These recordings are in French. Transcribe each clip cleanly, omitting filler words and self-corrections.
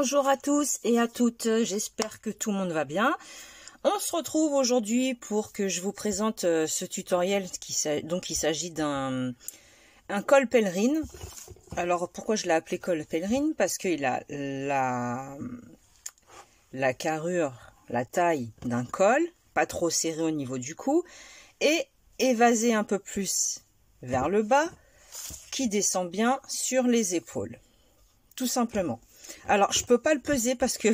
Bonjour à tous et à toutes, j'espère que tout le monde va bien. On se retrouve aujourd'hui pour que je vous présente ce tutoriel. Donc il s'agit d'un col pèlerine. Alors pourquoi je l'ai appelé col pèlerine? Parce qu'il a la carrure, la taille d'un col, pas trop serré au niveau du cou, et évasé un peu plus vers le bas, qui descend bien sur les épaules, tout simplement. Alors je peux pas le peser parce que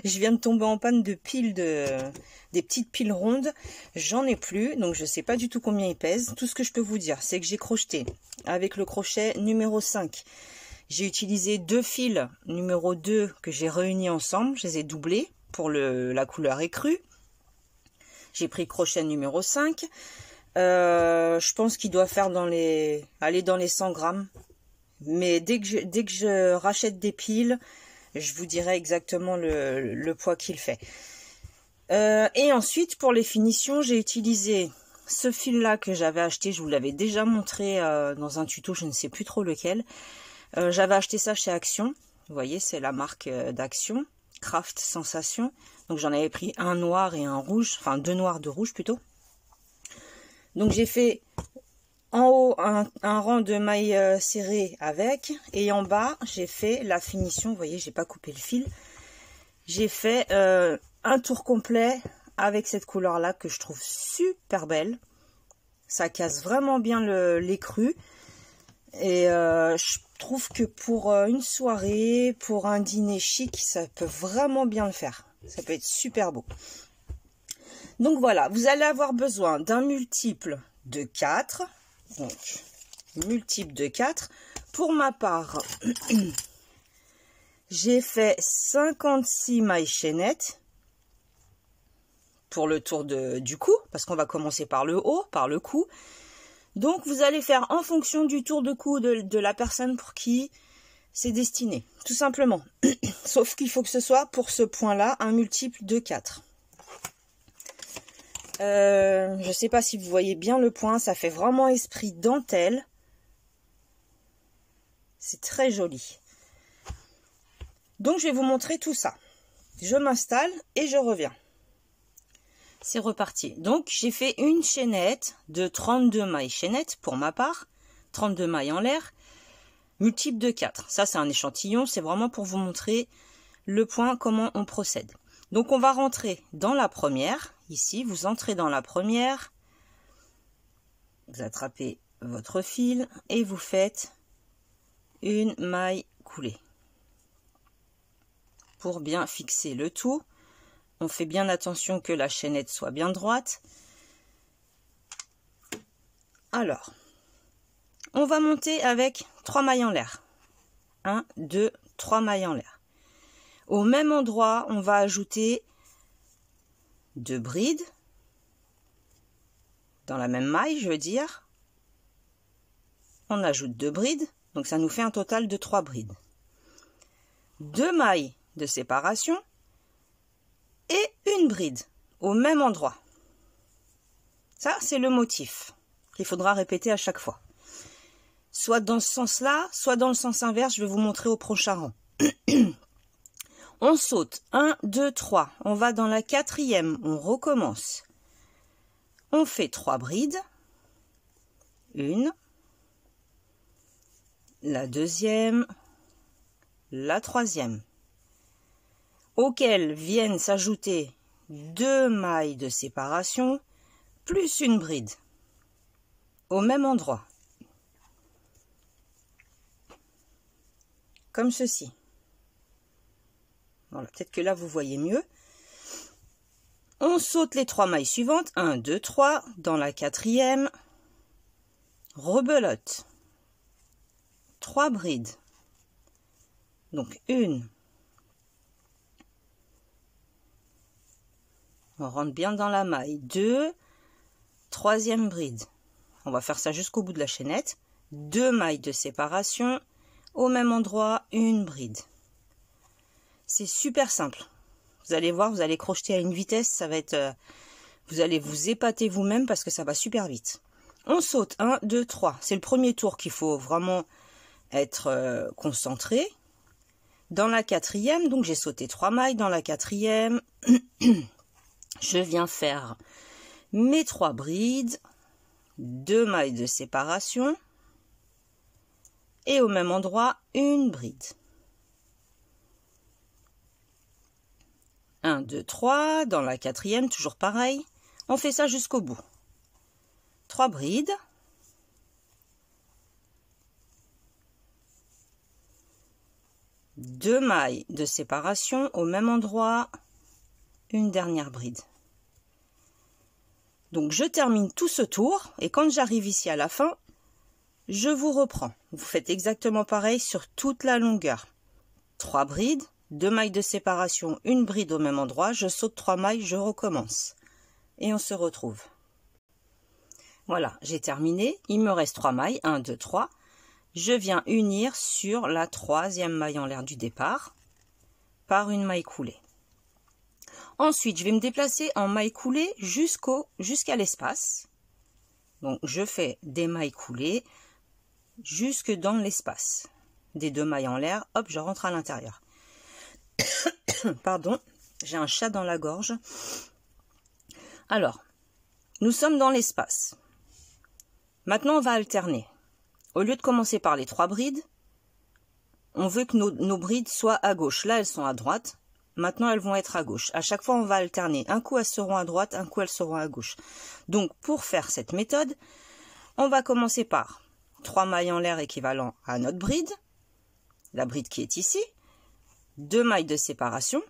je viens de tomber en panne de piles des petites piles rondes, j'en ai plus, donc je sais pas du tout combien il pèse. Tout ce que je peux vous dire, c'est que j'ai crocheté avec le crochet numéro 5. J'ai utilisé deux fils numéro 2 que j'ai réunis ensemble, je les ai doublés pour la couleur écrue. J'ai pris crochet numéro 5. Je pense qu'il doit faire aller dans les 100 grammes. Mais dès que je rachète des piles, je vous dirai exactement le poids qu'il fait. Et ensuite, pour les finitions, j'ai utilisé ce fil-là que j'avais acheté. Je vous l'avais déjà montré dans un tuto, je ne sais plus trop lequel. J'avais acheté ça chez Action. Vous voyez, c'est la marque d'Action, Craft Sensation. Donc j'en avais pris un noir et un rouge, enfin deux noirs, deux rouges plutôt. Donc j'ai fait en haut un rang de mailles serrées avec, et en bas j'ai fait la finition. Vous voyez, j'ai pas coupé le fil, j'ai fait un tour complet avec cette couleur là que je trouve super belle. Ça casse vraiment bien l'écru, et je trouve que pour une soirée, pour un dîner chic, ça peut vraiment bien le faire. Ça peut être super beau. Donc voilà, vous allez avoir besoin d'un multiple de 4. Donc, multiple de 4. Pour ma part, j'ai fait 56 mailles chaînettes pour le tour du cou, parce qu'on va commencer par le haut, par le cou. Donc, vous allez faire en fonction du tour de cou de la personne pour qui c'est destiné, tout simplement. Sauf qu'il faut que ce soit, pour ce point-là, un multiple de 4. Je ne sais pas si vous voyez bien le point, ça fait vraiment esprit dentelle. C'est très joli. Donc je vais vous montrer tout ça. Je m'installe et je reviens. C'est reparti. Donc j'ai fait une chaînette de 32 mailles chaînettes pour ma part. 32 mailles en l'air, multiple de 4. Ça c'est un échantillon, c'est vraiment pour vous montrer le point, comment on procède. Donc on va rentrer dans la première. Ici, vous entrez dans la première, vous attrapez votre fil et vous faites une maille coulée. Pour bien fixer le tout, on fait bien attention que la chaînette soit bien droite. Alors, on va monter avec 3 mailles en l'air. 1, 2, 3 mailles en l'air. Au même endroit, on va ajouter 2 brides dans la même maille, je veux dire. On ajoute 2 brides, donc ça nous fait un total de 3 brides. 2 mailles de séparation et une bride au même endroit. Ça, c'est le motif qu'il faudra répéter à chaque fois. Soit dans ce sens-là, soit dans le sens inverse, je vais vous montrer au prochain rang. On saute, 1, 2, 3, on va dans la quatrième, on recommence. On fait 3 brides, une, la deuxième, la troisième, auxquelles viennent s'ajouter 2 mailles de séparation, plus une bride, au même endroit, comme ceci. Voilà, peut-être que là vous voyez mieux. On saute les 3 mailles suivantes. 1, 2, 3. Dans la quatrième, rebelote. 3 brides. Donc une. On rentre bien dans la maille. 2. Troisième bride. On va faire ça jusqu'au bout de la chaînette. 2 mailles de séparation. Au même endroit, une bride. C'est super simple. Vous allez voir, vous allez crocheter à une vitesse, ça va être... vous allez vous épater vous-même parce que ça va super vite. On saute 1, 2, 3. C'est le premier tour qu'il faut vraiment être concentré. Dans la quatrième, donc j'ai sauté 3 mailles. Dans la quatrième, je viens faire mes 3 brides, 2 mailles de séparation et au même endroit, une bride. 1, 2, 3. Dans la quatrième, toujours pareil. On fait ça jusqu'au bout. 3 brides. Deux mailles de séparation au même endroit, une dernière bride. Donc je termine tout ce tour et quand j'arrive ici à la fin, je vous reprends. Vous faites exactement pareil sur toute la longueur. 3 brides, 2 mailles de séparation, une bride au même endroit, je saute 3 mailles, je recommence. Et on se retrouve. Voilà, j'ai terminé. Il me reste 3 mailles, 1, 2, 3. Je viens unir sur la 3e maille en l'air du départ par une maille coulée. Ensuite, je vais me déplacer en maille coulée jusqu'à l'espace. Donc, je fais des mailles coulées jusque dans l'espace. Des 2 mailles en l'air, hop, je rentre à l'intérieur. Pardon, j'ai un chat dans la gorge. Alors, nous sommes dans l'espace. Maintenant, on va alterner. Au lieu de commencer par les 3 brides, on veut que nos brides soient à gauche. Là, elles sont à droite. Maintenant, elles vont être à gauche. À chaque fois, on va alterner. Un coup, elles seront à droite, un coup, elles seront à gauche. Donc, pour faire cette méthode, on va commencer par 3 mailles en l'air équivalent à notre bride, la bride qui est ici, 2 mailles de séparation,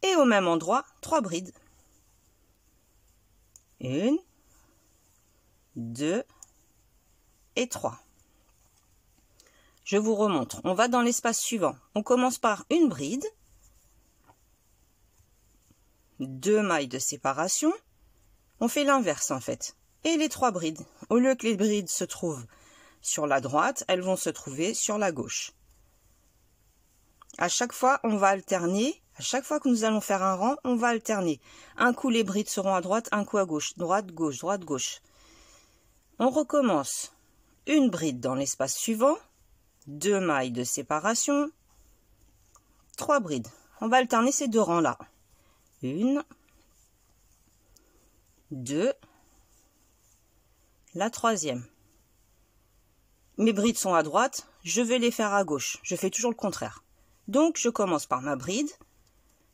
et au même endroit, 3 brides. 1, 2 et 3. Je vous remontre. On va dans l'espace suivant. On commence par une bride, 2 mailles de séparation. On fait l'inverse en fait. Et les 3 brides. Au lieu que les brides se trouvent sur la droite, elles vont se trouver sur la gauche. À chaque fois, on va alterner. À chaque fois que nous allons faire un rang, on va alterner. Un coup, les brides seront à droite, un coup à gauche. Droite, gauche, droite, gauche. On recommence. Une bride dans l'espace suivant, 2 mailles de séparation, 3 brides. On va alterner ces 2 rangs-là. 1, 2, la 3e. Mes brides sont à droite, je vais les faire à gauche. Je fais toujours le contraire. Donc, je commence par ma bride,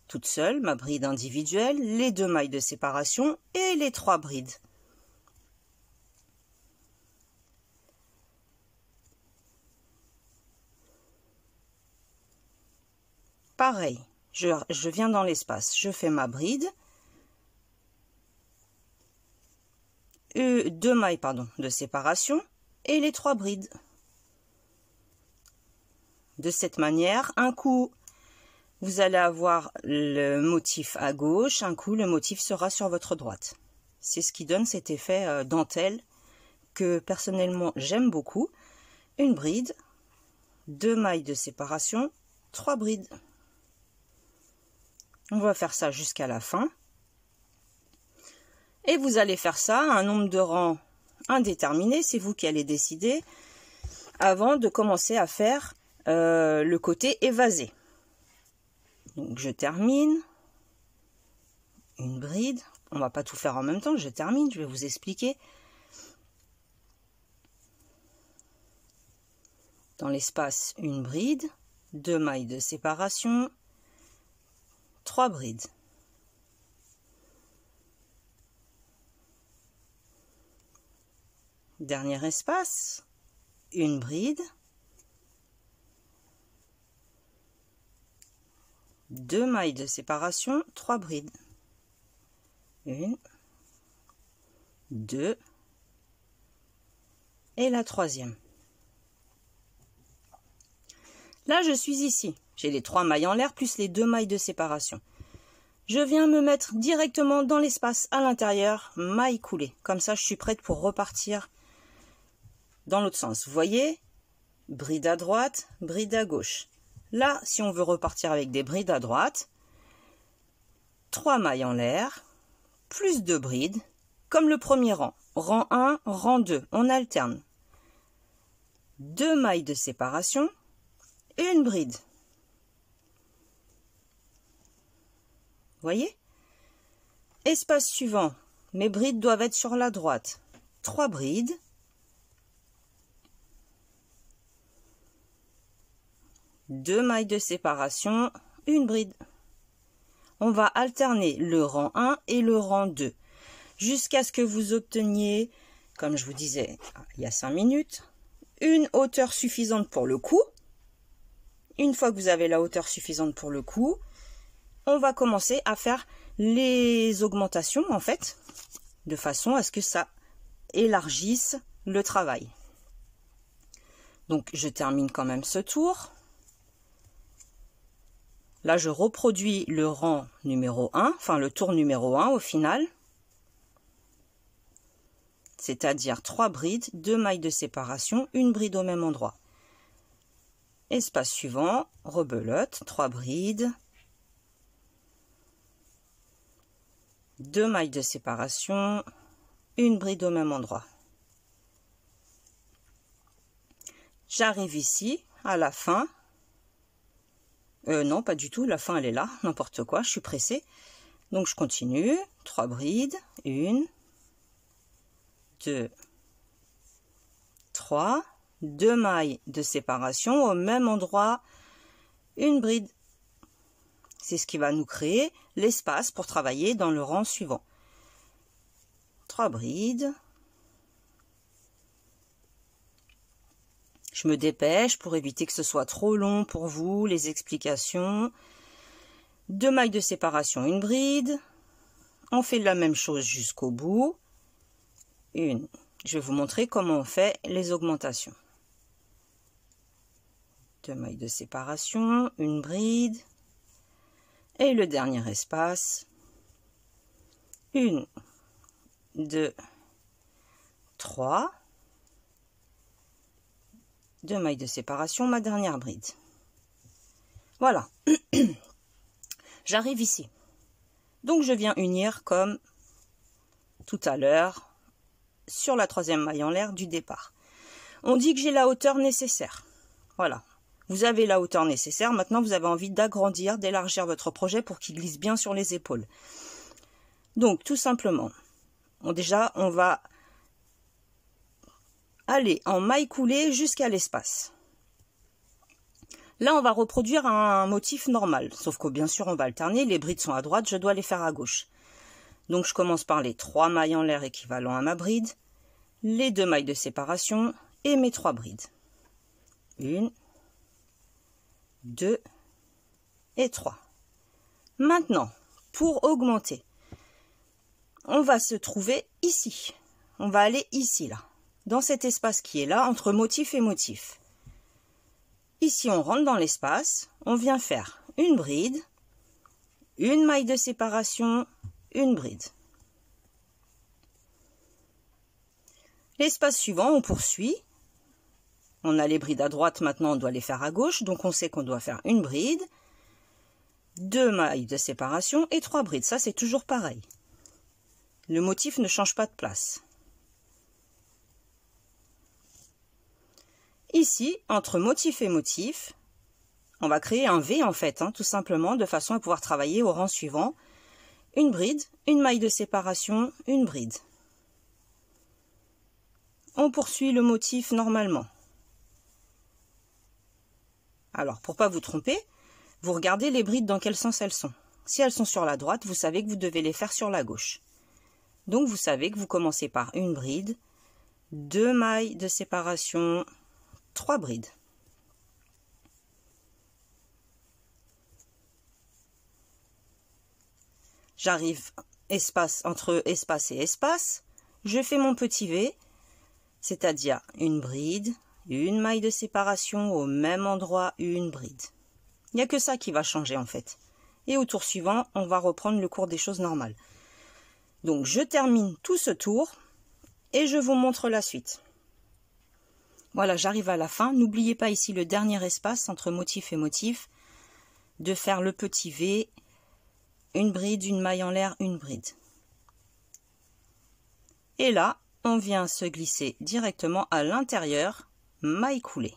toute seule, ma bride individuelle, les 2 mailles de séparation et les 3 brides. Pareil, je viens dans l'espace, je fais ma bride, 2 mailles de séparation et les 3 brides. De cette manière, un coup, vous allez avoir le motif à gauche, un coup, le motif sera sur votre droite. C'est ce qui donne cet effet dentelle que personnellement j'aime beaucoup. Une bride, 2 mailles de séparation, 3 brides. On va faire ça jusqu'à la fin. Et vous allez faire ça à un nombre de rangs indéterminé, c'est vous qui allez décider, avant de commencer à faire le côté évasé. Donc je termine. Une bride. On va pas tout faire en même temps, je termine, je vais vous expliquer. Dans l'espace, une bride, 2 mailles de séparation, 3 brides. Dernier espace, une bride, 2 mailles de séparation, 3 brides. 1, 2 et la 3e. Là, je suis ici. J'ai les 3 mailles en l'air plus les 2 mailles de séparation. Je viens me mettre directement dans l'espace à l'intérieur, maille coulée. Comme ça, je suis prête pour repartir dans l'autre sens. Vous voyez, bride à droite, bride à gauche. Là, si on veut repartir avec des brides à droite, 3 mailles en l'air, plus 2 brides, comme le premier rang. Rang 1, rang 2, on alterne. 2 mailles de séparation, une bride. voyez? Espace suivant, mes brides doivent être sur la droite. 3 brides. 2 mailles de séparation, une bride. On va alterner le rang 1 et le rang 2 jusqu'à ce que vous obteniez, comme je vous disais il y a 5 minutes, une hauteur suffisante pour le cou. Une fois que vous avez la hauteur suffisante pour le cou, on va commencer à faire les augmentations en fait, de façon à ce que ça élargisse le travail. Donc je termine quand même ce tour. Là je reproduis le rang numéro 1, enfin le tour numéro 1 au final. C'est-à-dire 3 brides, 2 mailles de séparation, une bride au même endroit. Espace suivant, rebelote, 3 brides, 2 mailles de séparation, une bride au même endroit. J'arrive ici, à la fin. Non, pas du tout, la fin elle est là, n'importe quoi, je suis pressée. Donc je continue, 3 brides, 1, 2, 3, 2 mailles de séparation au même endroit, une bride. C'est ce qui va nous créer l'espace pour travailler dans le rang suivant. 3 brides. Je me dépêche pour éviter que ce soit trop long pour vous, les explications. 2 mailles de séparation, une bride. On fait la même chose jusqu'au bout. Je vais vous montrer comment on fait les augmentations. 2 mailles de séparation, une bride. Et le dernier espace. 1, 2, 3. 2 mailles de séparation, ma dernière bride. Voilà. J'arrive ici. Donc je viens unir comme tout à l'heure sur la 3e maille en l'air du départ. On dit que j'ai la hauteur nécessaire. Voilà. Vous avez la hauteur nécessaire. Maintenant, vous avez envie d'agrandir, d'élargir votre projet pour qu'il glisse bien sur les épaules. Donc, tout simplement, déjà, on va aller en maille coulée jusqu'à l'espace. Là, on va reproduire un motif normal, sauf que bien sûr, on va alterner. Les brides sont à droite, je dois les faire à gauche. Donc, je commence par les 3 mailles en l'air équivalent à ma bride, les 2 mailles de séparation et mes 3 brides. 1, 2 et 3. Maintenant, pour augmenter, on va se trouver ici. On va aller ici, là. Dans cet espace qui est là, entre motif et motif. Ici, on rentre dans l'espace, on vient faire une bride, une maille de séparation, une bride. L'espace suivant, on poursuit. On a les brides à droite, maintenant on doit les faire à gauche, donc on sait qu'on doit faire une bride, 2 mailles de séparation et 3 brides. Ça, c'est toujours pareil. Le motif ne change pas de place. Ici, entre motif et motif, on va créer un V en fait, tout simplement, de façon à pouvoir travailler au rang suivant. Une bride, une maille de séparation, une bride. On poursuit le motif normalement. Alors, pour ne pas vous tromper, vous regardez les brides dans quel sens elles sont. Si elles sont sur la droite, vous savez que vous devez les faire sur la gauche. Donc, vous savez que vous commencez par une bride, 2 mailles de séparation, 3 brides. J'arrive entre espace et espace. Je fais mon petit V, c'est-à-dire une bride, une maille de séparation au même endroit, une bride. Il n'y a que ça qui va changer en fait. Et au tour suivant, on va reprendre le cours des choses normales. Donc je termine tout ce tour et je vous montre la suite. Voilà, j'arrive à la fin. N'oubliez pas ici le dernier espace entre motif et motif, de faire le petit V, une bride, une maille en l'air, une bride. Et là, on vient se glisser directement à l'intérieur, maille coulée.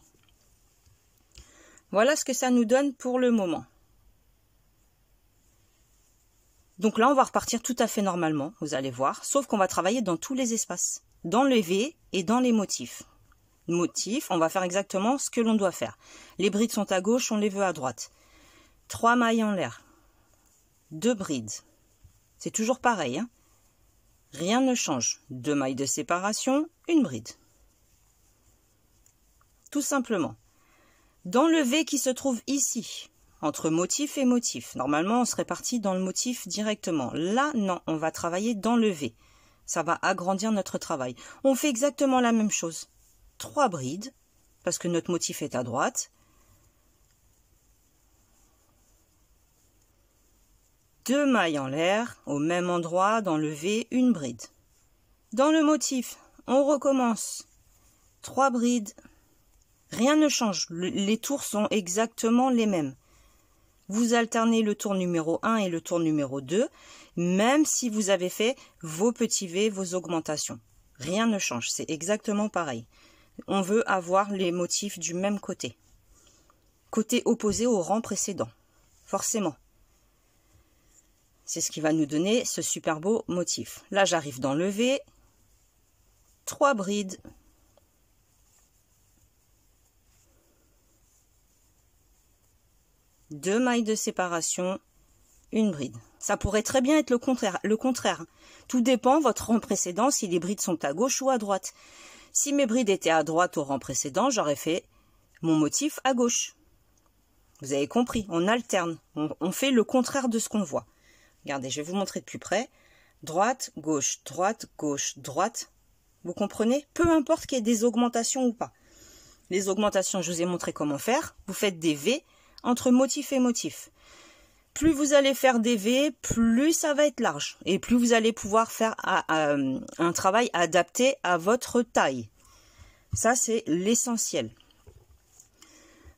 Voilà ce que ça nous donne pour le moment. Donc là, on va repartir tout à fait normalement, vous allez voir, sauf qu'on va travailler dans tous les espaces, dans le V et dans les motifs. Motifs, on va faire exactement ce que l'on doit faire. Les brides sont à gauche, on les veut à droite. 3 mailles en l'air, 2 brides. C'est toujours pareil, hein. Rien ne change. 2 mailles de séparation, une bride. Tout simplement. Dans le V qui se trouve ici, entre motif et motif, normalement on serait parti dans le motif directement. Là, non, on va travailler dans le V. Ça va agrandir notre travail. On fait exactement la même chose. 3 brides, parce que notre motif est à droite. 2 mailles en l'air, au même endroit, dans le V, une bride. Dans le motif, on recommence. 3 brides. Rien ne change, les tours sont exactement les mêmes. Vous alternez le tour numéro 1 et le tour numéro 2, même si vous avez fait vos petits V, vos augmentations. Rien ne change, c'est exactement pareil. On veut avoir les motifs du même côté. Côté opposé au rang précédent, forcément. C'est ce qui va nous donner ce super beau motif. Là, j'arrive dans le V, 3 brides. 2 mailles de séparation, une bride. Ça pourrait très bien être le contraire. Tout dépend votre rang précédent, si les brides sont à gauche ou à droite. Si mes brides étaient à droite au rang précédent, j'aurais fait mon motif à gauche. Vous avez compris, on alterne. On fait le contraire de ce qu'on voit. Regardez, je vais vous montrer de plus près. Droite, gauche, droite. Vous comprenez? Peu importe qu'il y ait des augmentations ou pas. Les augmentations, je vous ai montré comment faire. Vous faites des V entre motif et motif. Plus vous allez faire des V, plus ça va être large. Et plus vous allez pouvoir faire un travail adapté à votre taille. Ça, c'est l'essentiel.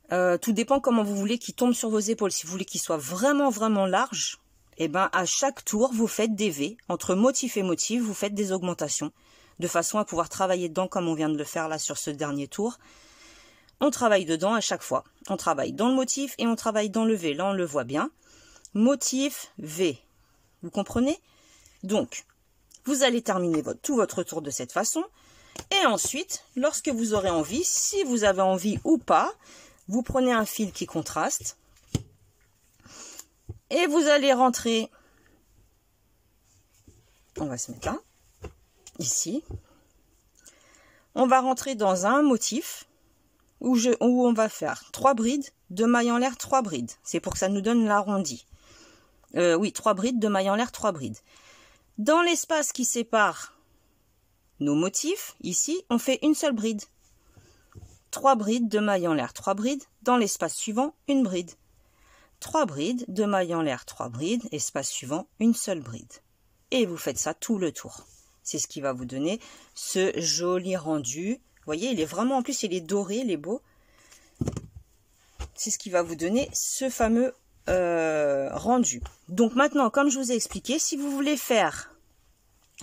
Tout dépend comment vous voulez qu'il tombe sur vos épaules. Si vous voulez qu'il soit vraiment, vraiment large, eh ben, à chaque tour, vous faites des V. Entre motif et motif, vous faites des augmentations. De façon à pouvoir travailler dedans comme on vient de le faire là sur ce dernier tour. On travaille dedans à chaque fois. On travaille dans le motif et on travaille dans le V. Là, on le voit bien. Motif, V. Vous comprenez? Donc, vous allez terminer tout votre tour de cette façon. Et ensuite, lorsque vous aurez envie, si vous avez envie ou pas, vous prenez un fil qui contraste. Et vous allez rentrer. On va se mettre là. Ici. On va rentrer dans un motif. Où on va faire 3 brides, 2 mailles en l'air, 3 brides. C'est pour que ça nous donne l'arrondi. Oui, 3 brides, 2 mailles en l'air, 3 brides. Dans l'espace qui sépare nos motifs, ici, on fait une seule bride. 3 brides, 2 mailles en l'air, 3 brides. Dans l'espace suivant, une bride. 3 brides, 2 mailles en l'air, 3 brides. Espace suivant, une seule bride. Et vous faites ça tout le tour. C'est ce qui va vous donner ce joli rendu. Vous voyez, il est vraiment, en plus, il est doré, il est beau. C'est ce qui va vous donner ce fameux rendu. Donc maintenant, comme je vous ai expliqué, si vous voulez faire...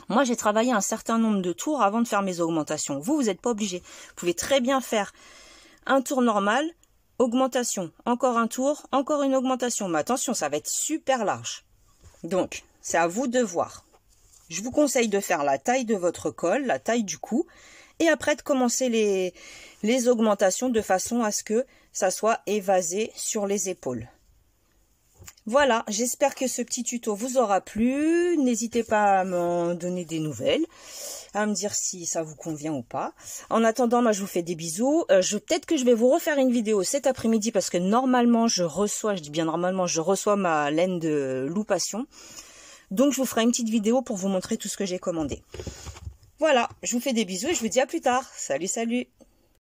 Moi, j'ai travaillé un certain nombre de tours avant de faire mes augmentations. Vous n'êtes pas obligé. Vous pouvez très bien faire un tour normal, augmentation, encore un tour, encore une augmentation. Mais attention, ça va être super large. Donc, c'est à vous de voir. Je vous conseille de faire la taille de votre col, la taille du cou. Et après de commencer les augmentations de façon à ce que ça soit évasé sur les épaules. Voilà, j'espère que ce petit tuto vous aura plu. N'hésitez pas à m'en donner des nouvelles, à me dire si ça vous convient ou pas. En attendant, moi je vous fais des bisous. Peut-être que je vais vous refaire une vidéo cet après-midi parce que normalement je reçois ma laine de loup passion. Donc je vous ferai une petite vidéo pour vous montrer tout ce que j'ai commandé. Voilà, je vous fais des bisous et je vous dis à plus tard. Salut, salut!